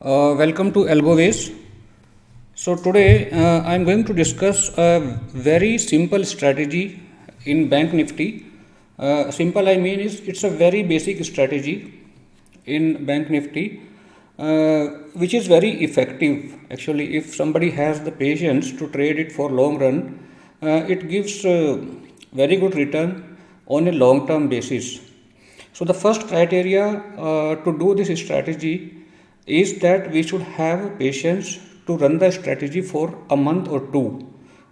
Welcome to Algoways. So today I am going to discuss a very simple strategy in Bank Nifty. Simple I mean is it's a very basic strategy in Bank Nifty, which is very effective. Actually, if somebody has the patience to trade it for long run, it gives very good return on a long term basis. So the first criteria to do this strategy is that we should have patience to run the strategy for a month or two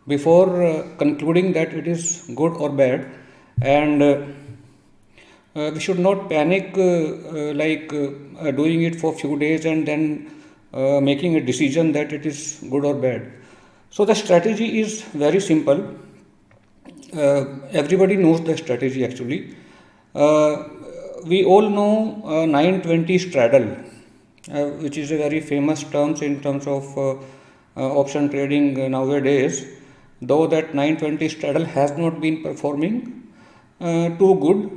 before concluding that it is good or bad, and we should not panic doing it for few days and then making a decision that it is good or bad. So the strategy is very simple. Everybody knows the strategy actually. We all know 920 straddle, which is a very famous term in terms of option trading nowadays. Though that 920 straddle has not been performing too good,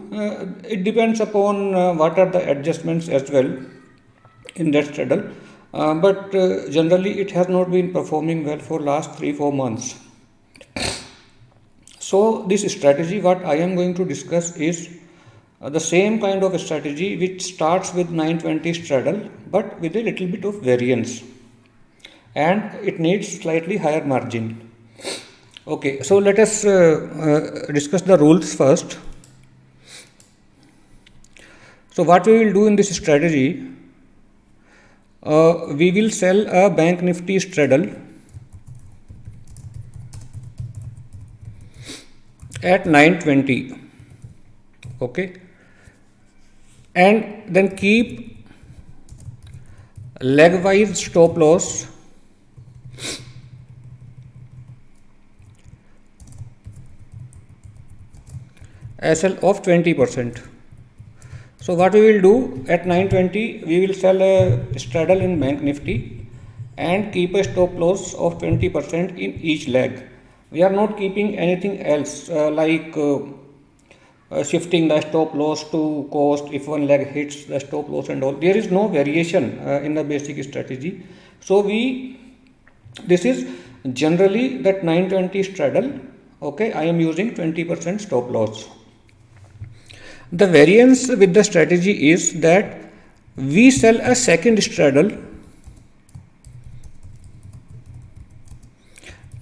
it depends upon what are the adjustments as well in that straddle. But generally, it has not been performing well for last 3-4 months. So this strategy, what I am going to discuss is the same kind of strategy which starts with 920 straddle but with a little bit of variance, and it needs slightly higher margin. Okay, so let us discuss the rules first. So what we will do in this strategy, we will sell a Bank Nifty straddle at 920. Okay, and then keep leg wise stop loss SL of 20%. So what we will do at 920, we will sell a straddle in Bank Nifty and keep a stop loss of 20% in each leg. We are not keeping anything else shifting the stop loss to cost if one leg hits the stop loss and all. There is no variation in the basic strategy. So this is generally that 920 straddle. Okay, I am using 20% stop loss. The variance with the strategy is that we sell a second straddle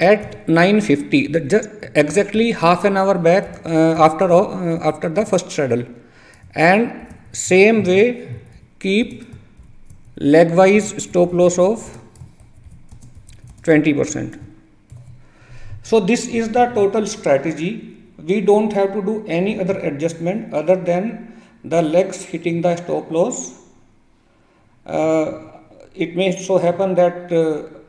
at 950, just exactly half an hour back after the first straddle, and same way keep leg wise stop loss of 20%. So this is the total strategy. We don't have to do any other adjustment other than the legs hitting the stop loss. It may so happen that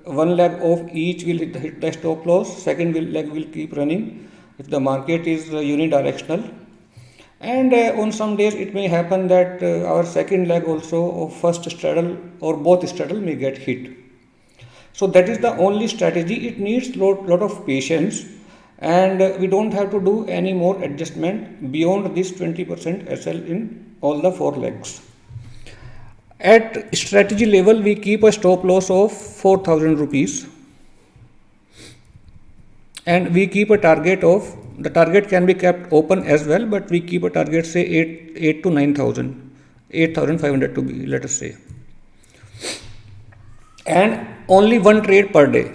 one leg of each will hit the stop loss, second leg will keep running if the market is unidirectional, and on some days it may happen that our second leg also of first straddle or both straddle may get hit. So that is the only strategy. It needs lot of patience, and we don't have to do any more adjustment beyond this 20% SL in all the 4 legs. At strategy level, we keep a stop loss of 4,000 rupees, and we keep a target of, the target can be kept open as well, but we keep a target say 8 to 9,000, 8,500 to be, let us say, and only one trade per day.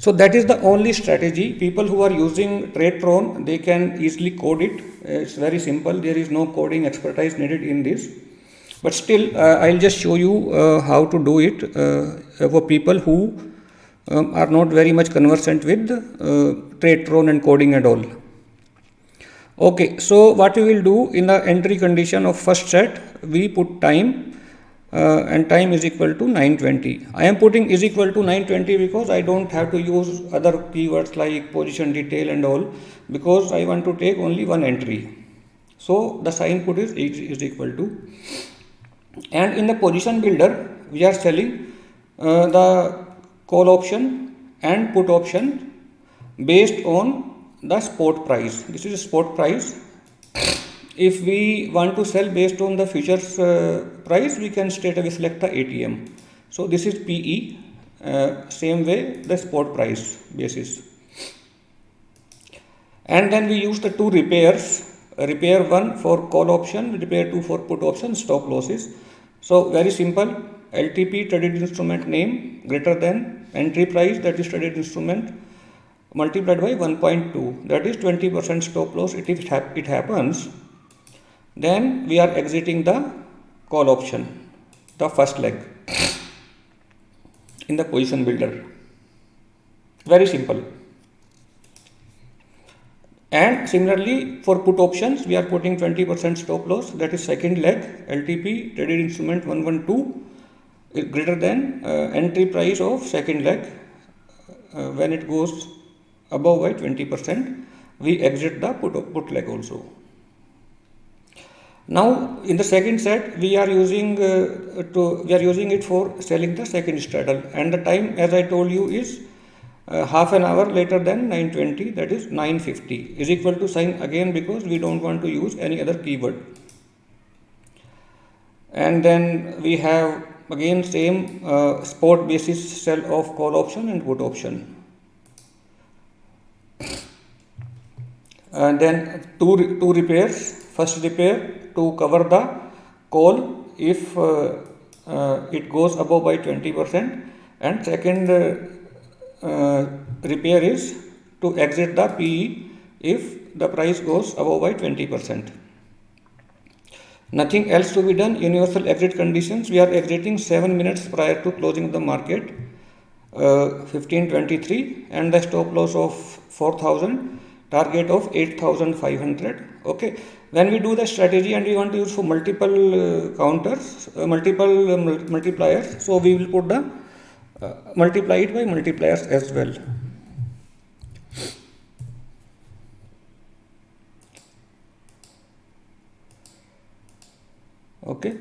So that is the only strategy. People who are using TradeProne, they can easily code it. It's very simple. There is no coding expertise needed in this. But still, I'll just show you how to do it for people who are not very much conversant with TradeProne and coding and all. Okay, so what we will do in the entry condition of first set, we put time. And time is equal to 920. I am putting is equal to 920 because I don't have to use other keywords like position detail and all, because I want to take only one entry. So the sign put is equal to, and in the position builder we are selling the call option and put option based on the spot price. This is a spot price. If we want to sell based on the futures price, we can straight away select the ATM. So this is PE, same way the spot price basis. And then we use the two repairs, repair 1 for call option, repair 2 for put option, stop losses. So very simple, LTP traded instrument name greater than entry price, that is traded instrument, multiplied by 1.2, that is 20% stop loss. If it happens, then we are exiting the call option, the first leg in the position builder. Very simple. And similarly for put options, we are putting 20% stop loss, that is second leg, LTP traded instrument 112 greater than entry price of second leg. When it goes above by 20%, we exit the put leg also. Now in the second set, we are using it for selling the second straddle, and the time, as I told you, is half an hour later than 9:20, that is 9:50 is equal to sign again, because we don't want to use any other keyword. And then we have again same spot basis sell of call option and put option. And then two repairs. First repair to cover the call if it goes above by 20%, and second repair is to exit the PE if the price goes above by 20%. Nothing else to be done. Universal exit conditions, we are exiting 7 minutes prior to closing the market, 15:23, and the stop loss of 4,000, target of 8,500. Okay, when we do the strategy and we want to use for multiple counters, multipliers, so we will put the multiply it by multipliers as well. Okay,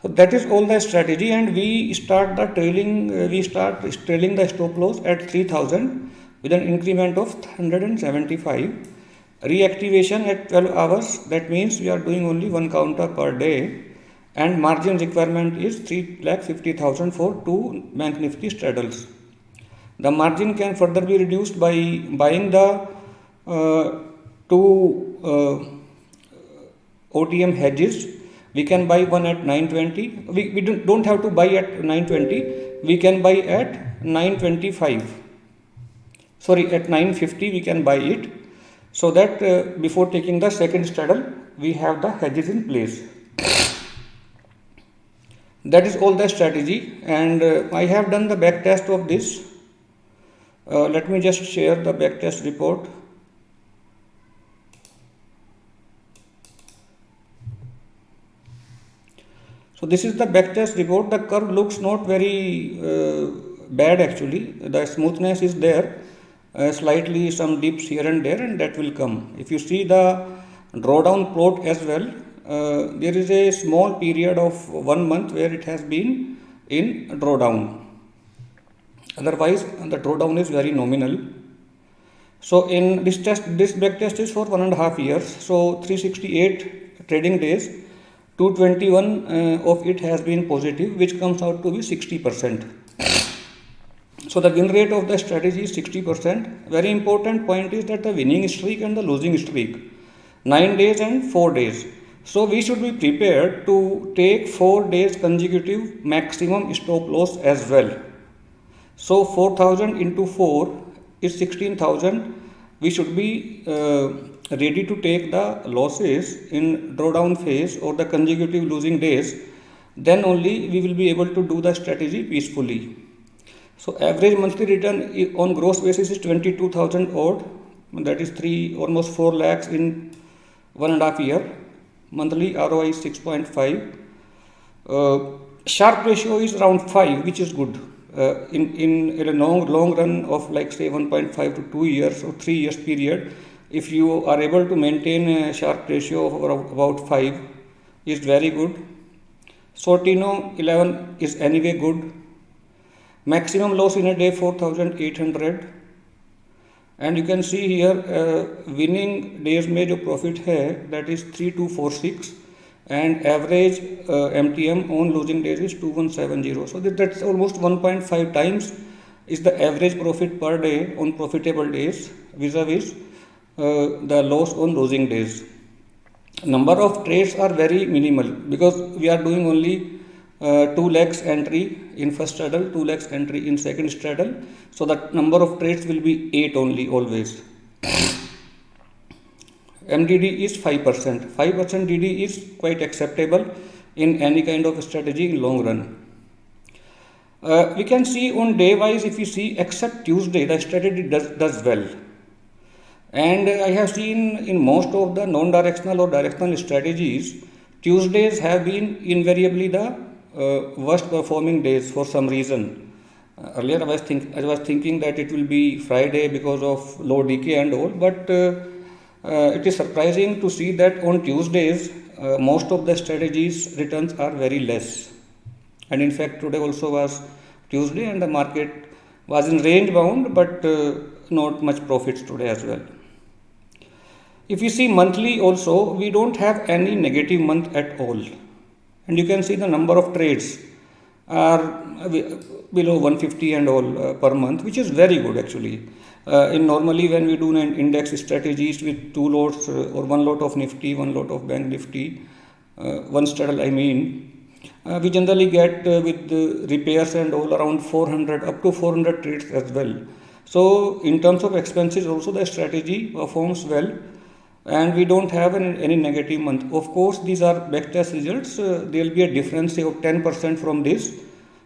so that is all the strategy, and we start the trailing. We start trailing the stop loss at 3,000 with an increment of 175. Reactivation at 12 hours. That means we are doing only one counter per day, and margin requirement is 3,50,000 for two Bank Nifty straddles. The margin can further be reduced by buying the two OTM hedges. We can buy one at 920. We don't have to buy at 920. We can buy at 925. Sorry, at 950 we can buy it, so that before taking the second straddle, we have the hedges in place. That is all the strategy, and I have done the back test of this. Let me just share the back test report. So this is the back test report. The curve looks not very bad actually. The smoothness is there, slightly some dips here and there, and that will come. If you see the drawdown plot as well, there is a small period of 1 month where it has been in drawdown. Otherwise, the drawdown is very nominal. So in this test, this back test is for 1.5 years. So 368 trading days, 221 of it has been positive, which comes out to be 60%. So the win rate of the strategy is 60%. Very important point is that the winning streak and the losing streak, 9 days and 4 days. So we should be prepared to take 4 days consecutive maximum stop loss as well. So 4,000 into 4 is 16,000. We should be ready to take the losses in drawdown phase or the consecutive losing days. Then only we will be able to do the strategy peacefully. So average monthly return on gross basis is 22,000 odd. That is almost 4 lakhs in 1.5 year. Monthly ROI is 6.5. Sharp ratio is around 5, which is good. In a long run of like say 1.5 to 2 years or 3 years period, if you are able to maintain a Sharpe ratio of about 5, is very good. Sortino 11 is anyway good. Maximum loss in a day 4,800. and you can see here winning days में जो profit है that is 3246 and average MTM on losing days is 2170. So that's almost 1.5 times is the average profit per day on profitable days vis-a-vis the loss on losing days. Number of trades are very minimal because we are doing only 2 lakhs entry in first straddle, 2 lakhs entry in second straddle. So the number of trades will be 8 only always. MDD is 5%. 5% DD is quite acceptable in any kind of strategy in long run. We can see on day wise, if you see except Tuesday, the strategy does well. And I have seen in most of the non-directional or directional strategies, Tuesdays have been invariably the worst performing days for some reason. Earlier I was thinking that it will be Friday because of low decay and all, but it is surprising to see that on Tuesdays most of the strategies returns are very less. And in fact today also was Tuesday and the market was in range bound, but not much profits today as well. If you see monthly also, we don't have any negative month at all. And you can see the number of trades are below 150 and all per month, which is very good actually. In normally when we do an index strategies with 2 lots or 1 lot of Nifty, 1 lot of Bank Nifty, 1 straddle we generally get with repairs and all around 400 up to 400 trades as well. So in terms of expenses also the strategy performs well. And we don't have any negative month. Of course, these are backtest results. There will be a difference of 10% from this,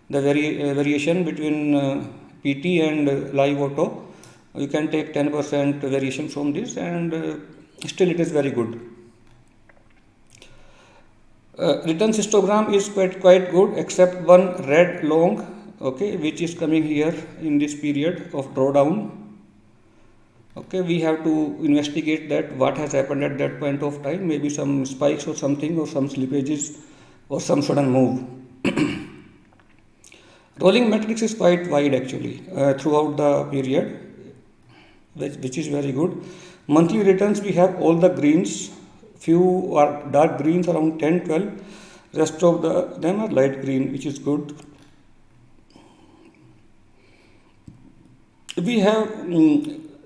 the variation between PT and live auto. You can take 10% variation from this, and still it is very good. Return histogram is quite good, except one red long, okay, which is coming here in this period of drawdown. Okay, we have to investigate that what has happened at that point of time, maybe some spikes or something, or some slippages, or some sudden move. Rolling matrix is quite wide actually throughout the period, which is very good. Monthly returns, we have all the greens, few are dark greens around 10, 12, rest of them are light green, which is good. We have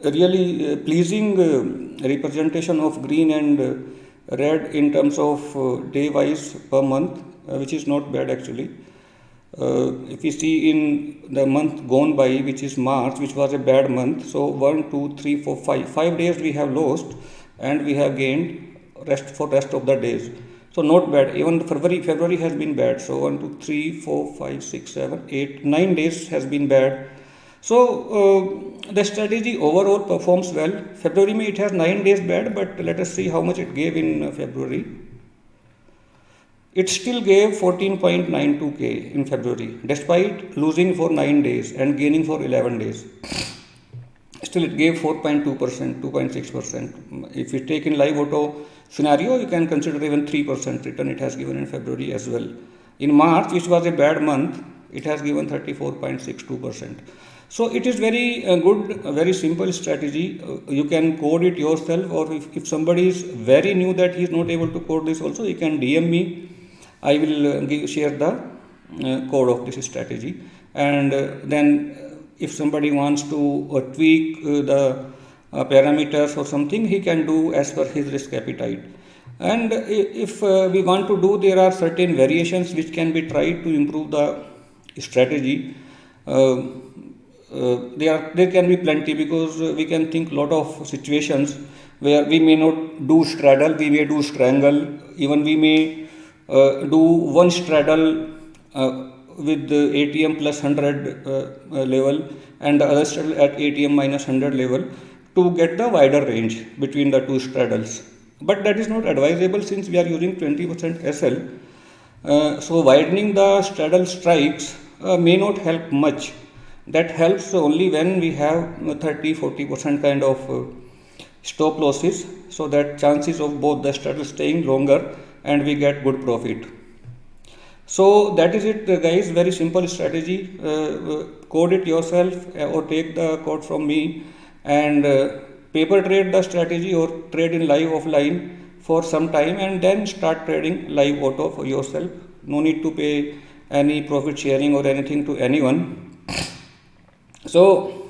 really pleasing representation of green and red in terms of day wise per month, which is not bad actually. If we see in the month gone by, which is March, which was a bad month, so 1, 2, 3, 4, 5 days we have lost and we have gained rest of the days. So not bad. Even February has been bad. So 1, 2, 3, 4, 5, 6, 7, 8, 9 days has been bad. So the strategy overall performs well. February it has 9 days bad, but let us see how much it gave in February. It still gave 14.92k in February, despite losing for 9 days and gaining for 11 days. Still it gave 4.2%, 2.6%. If we take in live auto scenario, you can consider even 3% return it has given in February as well. In March, which was a bad month, it has given 34.62%. So it is very good, very simple strategy. You can code it yourself, or if somebody is very new that he is not able to code this also, you can DM me. I will share the code of this strategy. And then if somebody wants to tweak the parameters or something, he can do as per his risk appetite. And if we want to do, there are certain variations which can be tried to improve the strategy. There can be plenty, because we can think lot of situations where we may not do straddle, we may do strangle, even we may do one straddle with the ATM plus 100 level and the other straddle at ATM minus 100 level to get the wider range between the two straddles. But that is not advisable since we are using 20% SL. So widening the straddle strikes may not help much. That helps only when we have 30-40% kind of stop losses, so that chances of both the straddle staying longer and we get good profit. So that is it guys, very simple strategy. Code it yourself or take the code from me, and paper trade the strategy or trade in live offline for some time and then start trading live auto for yourself. No need to pay any profit sharing or anything to anyone. So,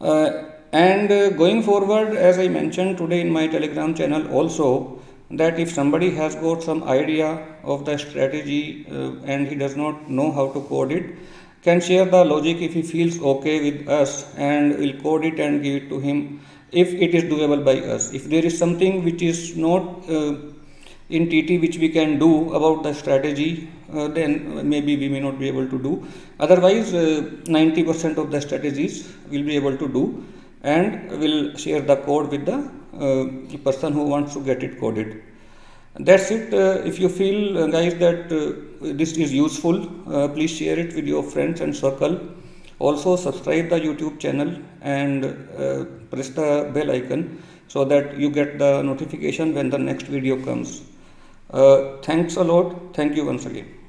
going forward, as I mentioned today in my Telegram channel also, that if somebody has got some idea of the strategy and he does not know how to code it, can share the logic if he feels okay with us, and we'll code it and give it to him if it is doable by us. If there is something which is not in TT which we can do about the strategy, then maybe we may not be able to do. Otherwise, 90% of the strategies we'll be able to do, and we'll share the code with the person who wants to get it coded. That's it. If you feel, guys, that this is useful, please share it with your friends and circle. Also, subscribe the YouTube channel and press the bell icon so that you get the notification when the next video comes. Thanks a lot. Thank you once again.